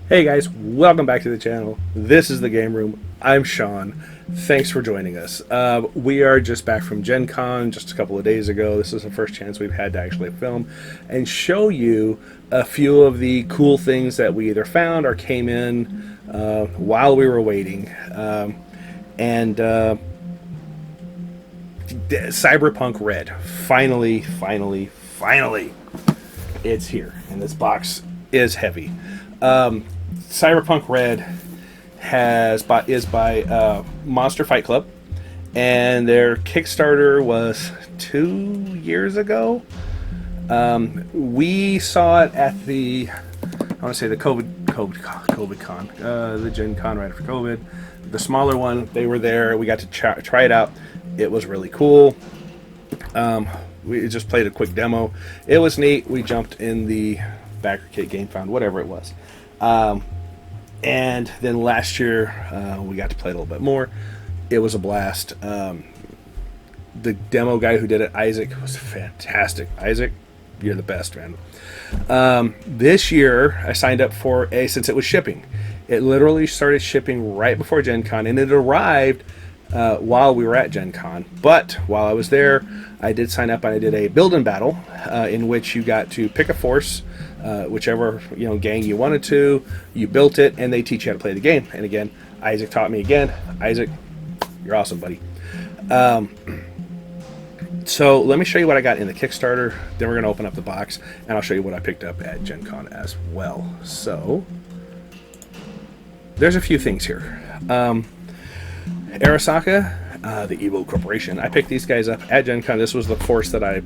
Hey guys, welcome back to the channel. This is the Game Room. I'm Sean. Thanks for joining us. We are just back from Gen Con just a couple of days ago. This is the first chance we've had to actually film and show you a few of the cool things that we either found or came in while we were waiting. Cyberpunk Red. Finally, it's here. And this box is heavy. Cyberpunk Red is by Monster Fight Club, and their Kickstarter was 2 years ago. We saw it at the, I want to say the COVID Con, the Gen Con right after COVID. The smaller one, they were there. We got to try it out. It was really cool. We just played a quick demo. It was neat. We jumped in the backer kit, game found, whatever it was. And then last year, we got to play a little bit more. It was a blast. The demo guy who did it, Isaac, was fantastic. Isaac, you're the best, man. This year, I signed up for since it was shipping. It literally started shipping right before Gen Con, and it arrived while we were at Gen Con. But while I was there, I did sign up and I did a build and battle in which you got to pick a force, whichever gang you wanted to. You built it, and they teach you how to play the game. And again, Isaac taught me again. Isaac, you're awesome, buddy. So let me show you what I got in the Kickstarter. Then we're going to open up the box, and I'll show you what I picked up at Gen Con as well. So there's a few things here. Arasaka, the Evil Corporation. I picked these guys up at Gen Con. This was the force that I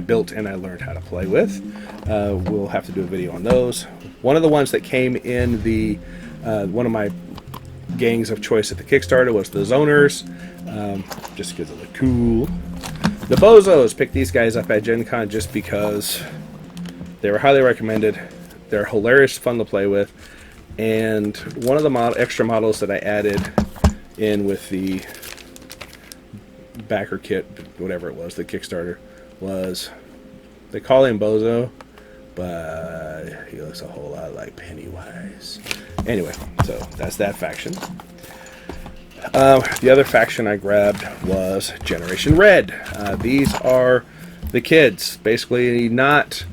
built and I learned how to play with. We'll have to do a video on those. One of the ones that came in the one of my gangs of choice at the Kickstarter was the Zoners, just because it looked cool. The Bozos, picked these guys up at Gen Con just because they were highly recommended. They're hilarious, fun to play with. And one of the extra models that I added in with the backer kit, whatever it was, the Kickstarter, was, they call him Bozo, but he looks a whole lot like Pennywise. Anyway, so that's that faction. The other faction I grabbed was Generation Red. These are the kids, basically not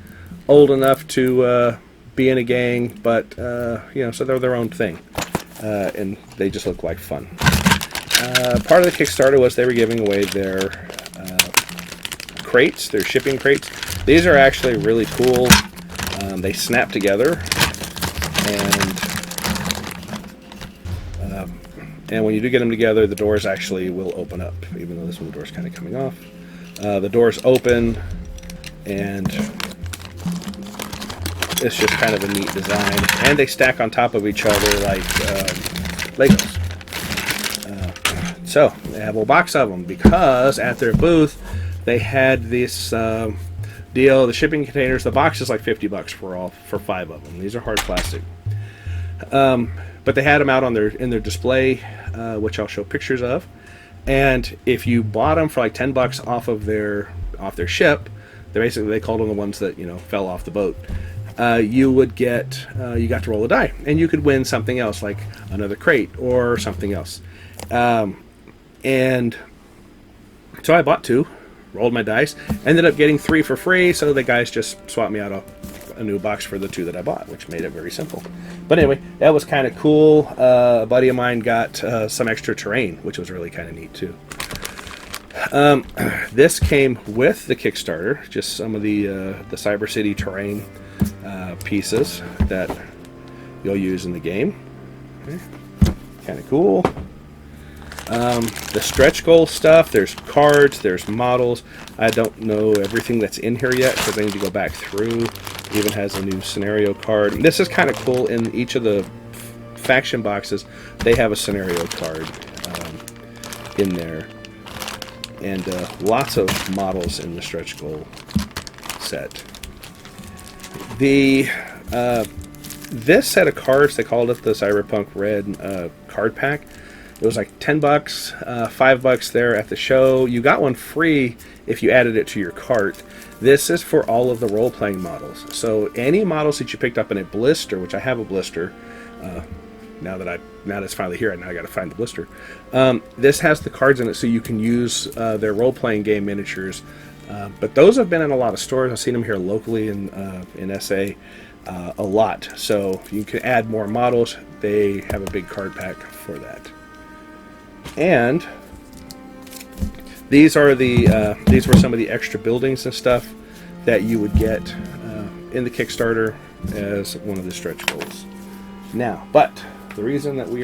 old enough to be in a gang, but so they're their own thing, and they just look like fun. Part of the Kickstarter was they were giving away their crates, their shipping crates. These are actually really cool. They snap together, and when you do get them together, the doors actually will open up, even though this one, the door's kind of coming off. The doors open, and it's just kind of a neat design. And they stack on top of each other like Legos. So they have a box of them because at their booth they had this deal. The shipping containers, the box is like $50 for 5 of them. These are hard plastic. But they had them out on in their display, which I'll show pictures of. And if you bought them for like $10 off their ship, they called them the ones that fell off the boat. You got to roll a die, and you could win something else, like another crate or something else. And so I bought 2, rolled my dice, ended up getting 3 for free. So the guys just swapped me out a new box for the 2 that I bought, which made it very simple. But anyway, that was kind of cool. A buddy of mine got some extra terrain, which was really kind of neat too. This came with the Kickstarter, just some of the Cyber City terrain pieces that you'll use in the game. Okay. Kind of cool. The stretch goal stuff, there's cards, there's models. I don't know everything that's in here yet because I need to go back through. It even has a new scenario card. This is kind of cool. In each of the faction boxes, they have a scenario card in there. And lots of models in the stretch goal set. This set of cards, they called it the Cyberpunk Red card pack. It was like $10, $5 there at the show. You got one free if you added it to your cart. This is for all of the role-playing models. So any models that you picked up in a blister, which I have a blister, now that it's finally here, now I got to find the blister. This has the cards in it, so you can use their role-playing game miniatures. But those have been in a lot of stores. I've seen them here locally in SA a lot. So you can add more models. They have a big card pack for that. And these were some of the extra buildings and stuff that you would get in the Kickstarter as one of the stretch goals. Now, but the reason that I'm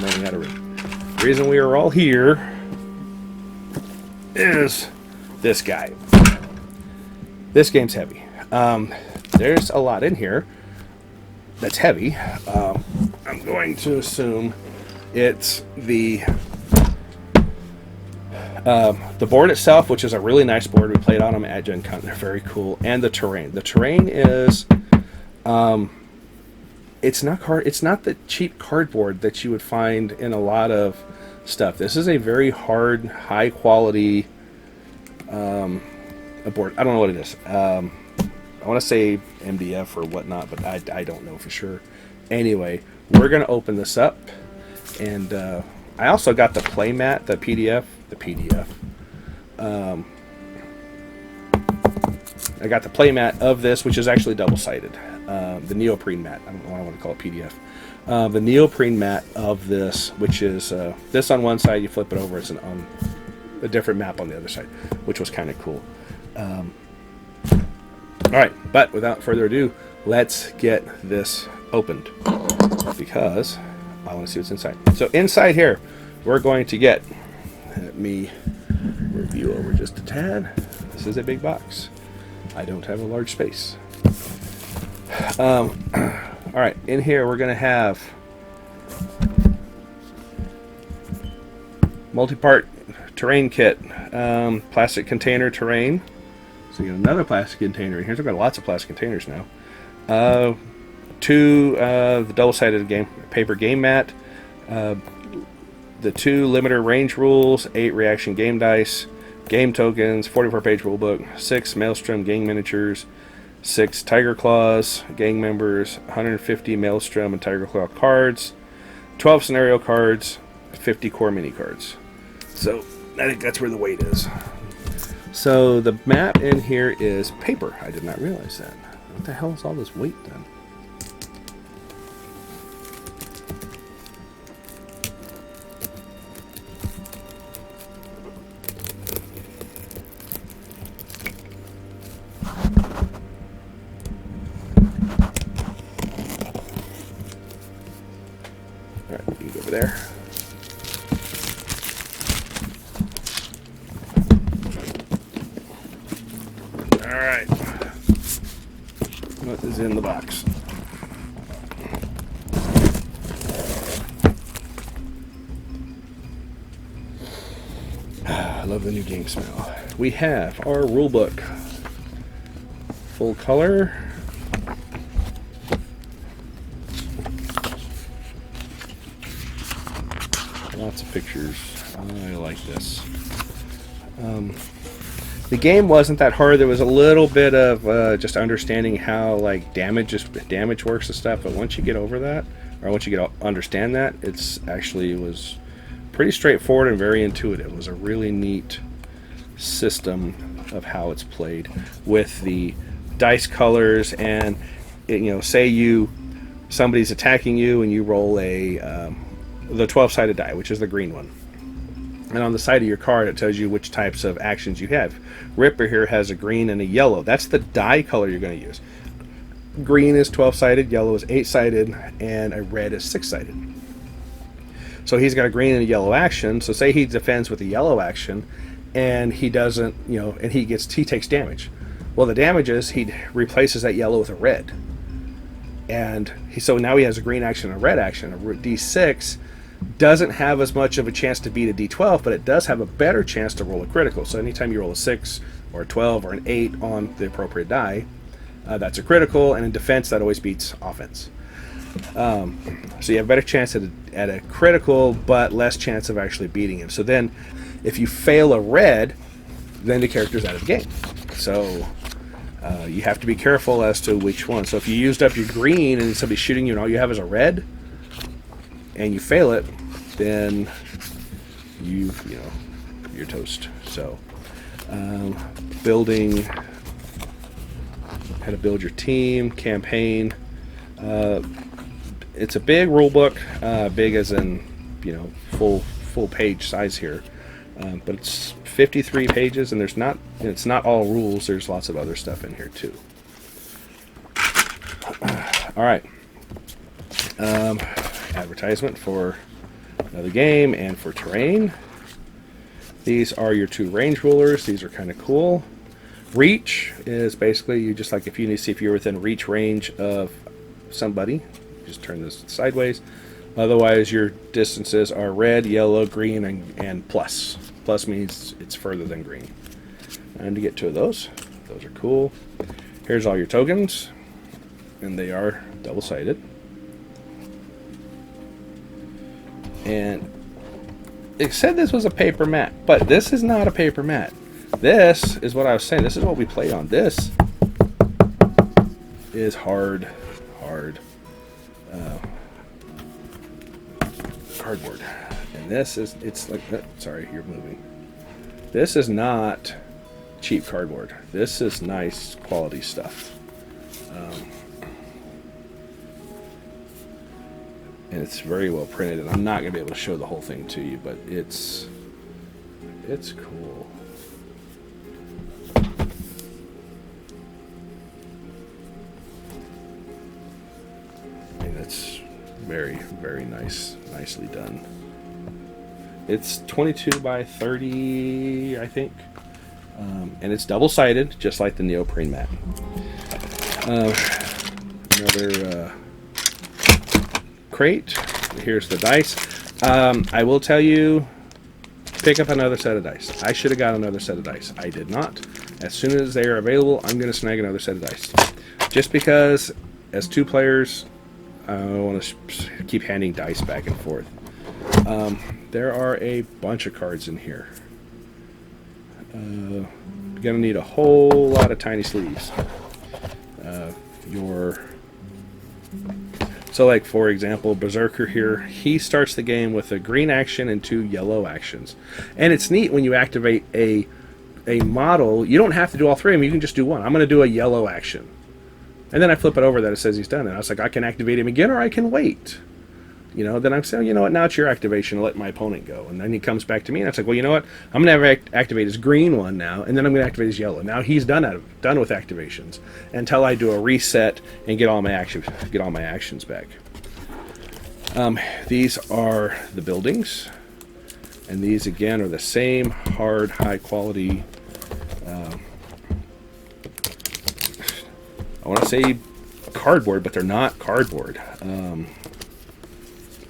running out of room. The reason we are all here is this guy. This game's heavy. There's a lot in here that's heavy. I'm going to assume it's the board itself, which is a really nice board. We played on them at Gen Con. They're very cool. And the terrain. The terrain is, it's not the cheap cardboard that you would find in a lot of stuff. This is a very hard, high quality board. I don't know what it is. I want to say MDF or whatnot, but I don't know for sure. Anyway, we're going to open this up. And I also got the playmat, the PDF. I got the playmat of this, which is actually double-sided. The neoprene mat. I don't know why I want to call it PDF. The neoprene mat of this, which is this on one side, you flip it over, it's on a different map on the other side, which was kind of cool. All right, but without further ado, let's get this opened because I want to see what's inside. So inside here, we're going to get, let me review over just a tad. This is a big box. I don't have a large space. All right, in here we're going to have Multipart terrain kit, plastic container terrain. So you got another plastic container in here. We've got lots of plastic containers now. Two the double-sided paper game mat. The 2 limiter range rules, 8 reaction game dice, game tokens, 44-page rulebook, 6 Maelstrom Gang miniatures, 6 Tyger Claws, gang members, 150 Maelstrom and Tyger Claw cards, 12 scenario cards, 50 core mini cards. So I think that's where the weight is. So the map in here is paper. I did not realize that. What the hell is all this weight then? All right, you go over there. Alright, what is in the box? I love the new game smell. We have our rulebook, full color. Lots of pictures. I like this. The game wasn't that hard. There was a little bit of just understanding how like damage works and stuff. But once you get over that, or once you understand that, it was pretty straightforward and very intuitive. It was a really neat system of how it's played with the dice colors. And say somebody's attacking you and you roll the 12-sided die, which is the green one. And on the side of your card, it tells you which types of actions you have. Ripper here has a green and a yellow. That's the die color you're going to use. Green is 12-sided, yellow is 8-sided, and a red is 6-sided. So he's got a green and a yellow action. So say he defends with a yellow action, and he doesn't, and he takes damage. Well, the damage is he replaces that yellow with a red. And so now he has a green action and a red action. A D6 doesn't have as much of a chance to beat a D12, but it does have a better chance to roll a critical. So anytime you roll a 6 or a 12 or an 8 on the appropriate die, that's a critical, and in defense that always beats offense. So you have a better chance at a critical, but less chance of actually beating him. So then if you fail a red, then the character's out of the game. So You have to be careful as to which one. So if you used up your green and somebody's shooting you and all you have is a red, and you fail it, then you're toast. So building, how to build your team, campaign. It's a big rule book, big as in full page size here, but it's 53 pages, and it's not all rules. There's lots of other stuff in here too. All right, advertisement for another game and for terrain. These are your 2 range rulers. These are kind of cool. Reach is basically you just like if you need to see if you're within reach range of somebody, just turn this sideways. Otherwise, your distances are red, yellow, green, and plus. Plus means it's further than green. And to get 2 of those. Those are cool. Here's all your tokens, and they are double-sided. And it said this was a paper mat, but this is not a paper mat. This is what I was saying. This is what we play on. This is hard cardboard. And this is, it's like, sorry, you're moving. This is not cheap cardboard. This is nice quality stuff. And it's very well printed, and I'm not going to be able to show the whole thing to you, but it's cool. And it's very, very nicely done. It's 22 by 30, I think, and it's double-sided, just like the neoprene mat. Another crate. Here's the dice. I will tell you, pick up another set of dice. I should have got another set of dice. I did not. As soon as they are available, I'm going to snag another set of dice. Just because, as 2 players, I want to keep handing dice back and forth. There are a bunch of cards in here. You're going to need a whole lot of tiny sleeves. So like, for example, Berserker here, he starts the game with a green action and 2 yellow actions. And it's neat when you activate a model, you don't have to do all 3 of them, you can just do one. I'm going to do a yellow action. And then I flip it over that it says he's done it. I was like, I can activate him again, or I can wait. Then I'm saying, you know what, now it's your activation, let my opponent go. And then he comes back to me, and it's like, well, you know what, I'm going to activate his green one now, and then I'm going to activate his yellow. Now he's done with activations until I do a reset and get all my actions back. These are the buildings, and these again are the same hard, high quality. I want to say cardboard, but they're not cardboard.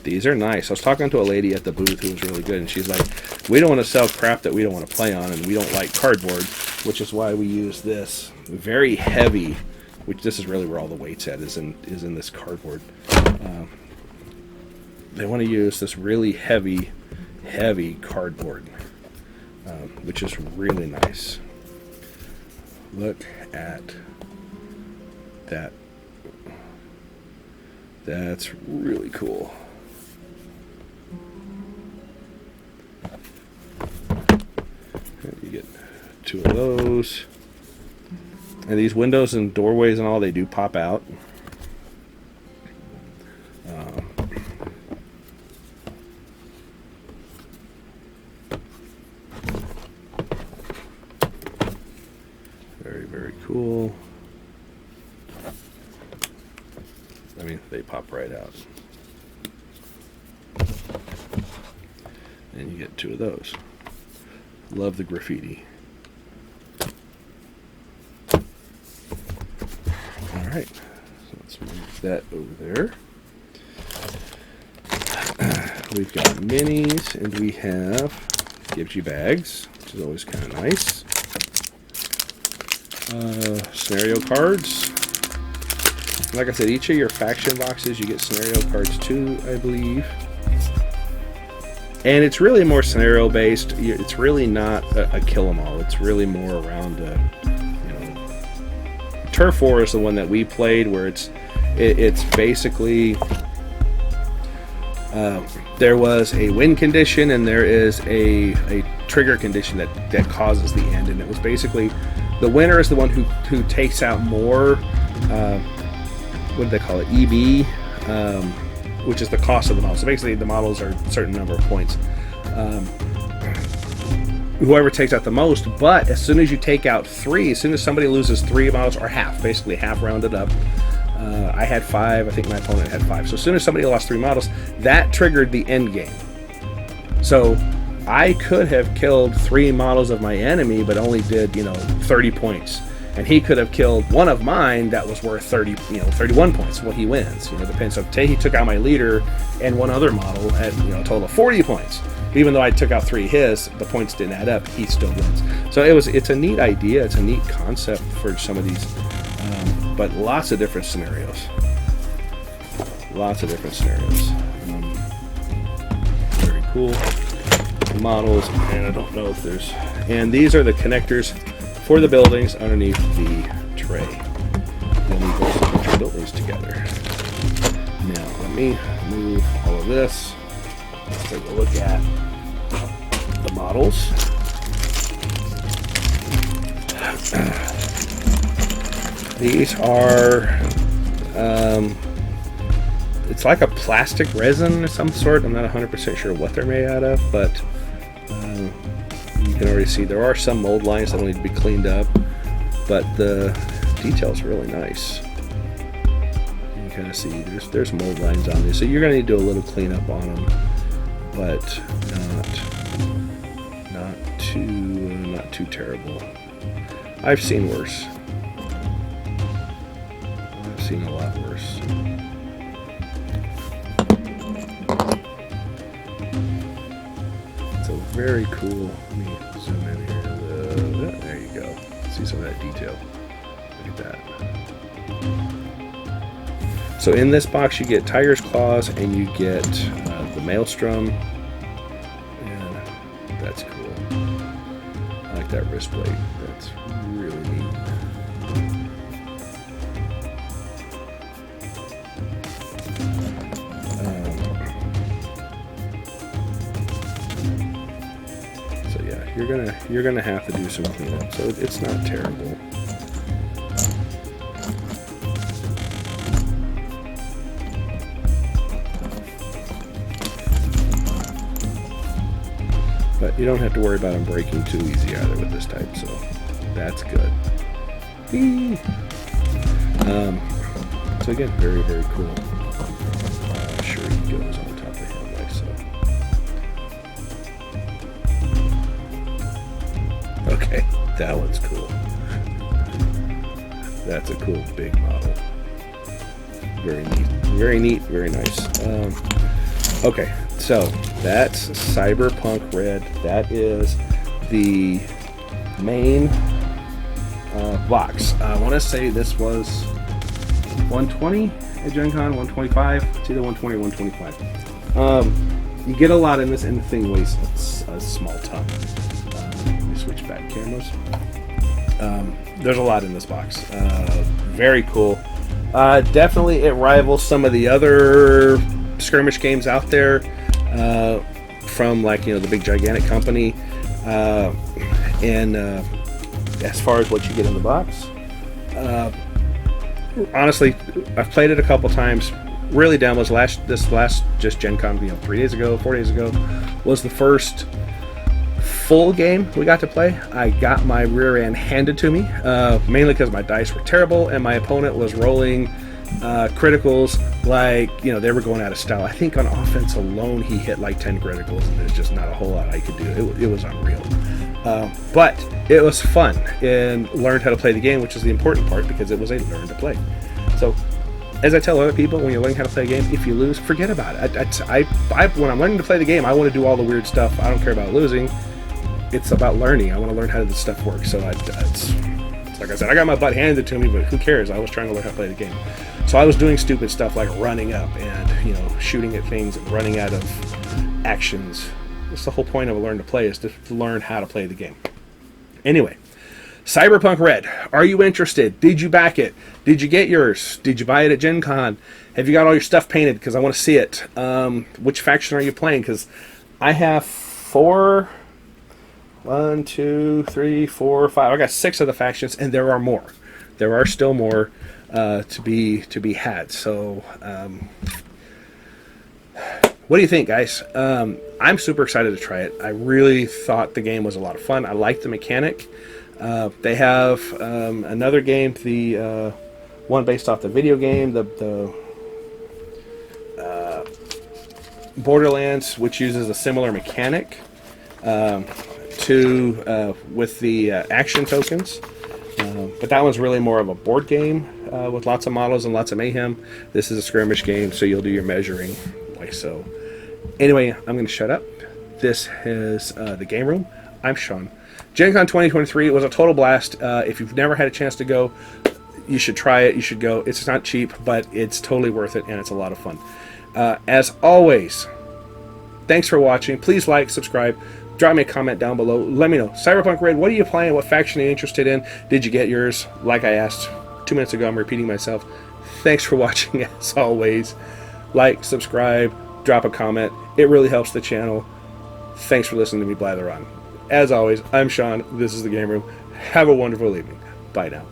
These are nice. I was talking to a lady at the booth who was really good, and she's like, we don't want to sell crap that we don't want to play on, and we don't like cardboard, which is why we use this very heavy, which this is really where all the weight's at, is in this cardboard. They want to use this really heavy cardboard, which is really nice. Look at that. That's really cool. You get 2 of those. And these windows and doorways and all, they do pop out. Very, very cool. I mean, they pop right out. And you get 2 of those. Love the graffiti. Alright, so let's move that over there. We've got minis, and we have gives you bags, which is always kind of nice. Scenario cards. Like I said, each of your faction boxes, you get scenario cards too, I believe. And it's really more scenario based. It's really not a kill 'em all. It's really more around Turf War is the one that we played, where it's basically there was a win condition and there is a trigger condition that causes the end, and it was basically the winner is the one who takes out more. What do they call it? EB, which is the cost of the model. So basically, the models are a certain number of points. Whoever takes out the most, but as soon as you take out 3, as soon as somebody loses 3 models, or half, basically half rounded up. I had 5, I think my opponent had 5. So as soon as somebody lost 3 models, that triggered the end game. So I could have killed 3 models of my enemy, but only did, 30 points. And he could have killed one of mine that was worth 31 points. Well, he wins. Depends. So he took out my leader and one other model at a total of 40 points. Even though I took out 3 his, the points didn't add up. He still wins. So it's a neat idea. It's a neat concept for some of these, but lots of different scenarios. Very cool models, and I don't know if there's. And these are the connectors for the buildings underneath the tray. Then we go to put your buildings together. Now let me move all of this. Let's take a look at the models. These are it's like a plastic resin of some sort. I'm not 100% sure what they're made out of, but you can already see there are some mold lines that will need to be cleaned up, but the detail's really nice. You can kind of see there's mold lines on these, so you're going to need to do a little cleanup on them, but not too terrible. I've seen worse. I've seen a lot worse. So very cool. Let me zoom in here. There you go. See some of that detail. Look at that. So in this box you get Tyger's Claws and you get the Maelstrom. And that's cool. I like that wrist blade. That's really neat. So yeah, you're gonna have to do some cleanup. So it's not terrible. But you don't have to worry about them breaking too easy either with this type, so that's good. So again, very, very cool. Sure, he goes on top of him like so. Okay, that one's cool. That's a cool big model. Very neat, very nice. Okay, so that's Cyberpunk Red. That is the main box. I want to say this was 120 at Gen Con, 125. It's either 120 or 125. You get a lot in this, and the thing weighs a small ton. Let me switch back cameras. There's a lot in this box. Very cool. Definitely, it rivals some of the other skirmish games out there, from the big gigantic company, and as far as what you get in the box, honestly, I've played it a couple times. Really, demos. This last just Gen Con, 4 days ago, was the first full game we got to play. I got my rear end handed to me, mainly because my dice were terrible and my opponent was rolling criticals like they were going out of style. I think on offense alone he hit like 10 criticals, and there's just not a whole lot I could do. It was unreal, but it was fun and learned how to play the game, which is the important part, because it was a learn to play. So as I tell other people, when you're learning how to play a game, if you lose, forget about it. When I'm learning to play the game, I want to do all the weird stuff. I don't care about losing. It's about learning. I want to learn how this stuff works. So it's like I said, I got my butt handed to me, but who cares? I was trying to learn how to play the game. So I was doing stupid stuff like running up and shooting at things and running out of actions. That's the whole point of a learn to play, is to learn how to play the game. Anyway, Cyberpunk Red. Are you interested? Did you back it? Did you get yours? Did you buy it at Gen Con? Have you got all your stuff painted? Because I want to see it. Which faction are you playing? Because I have 4... 1, 2, 3, 4, 5. I got 6 of the factions, and there are more. There are still more to be had. So, what do you think, guys? I'm super excited to try it. I really thought the game was a lot of fun. I liked the mechanic. They have another game, the one based off the video game, the Borderlands, which uses a similar mechanic with the action tokens. But that one's really more of a board game with lots of models and lots of mayhem. This is a skirmish game, so you'll do your measuring like so. Anyway, I'm going to shut up. This is the Game Room. I'm Sean. Gen Con 2023 was a total blast. If you've never had a chance to go, you should try it. You should go. It's not cheap, but it's totally worth it, and it's a lot of fun. As always, thanks for watching. Please like, subscribe, drop me a comment down below. Let me know. Cyberpunk Red, what are you playing? What faction are you interested in? Did you get yours? Like I asked 2 minutes ago, I'm repeating myself. Thanks for watching, as always. Like, subscribe, drop a comment. It really helps the channel. Thanks for listening to me blather on. As always, I'm Sean. This is the Game Room. Have a wonderful evening. Bye now.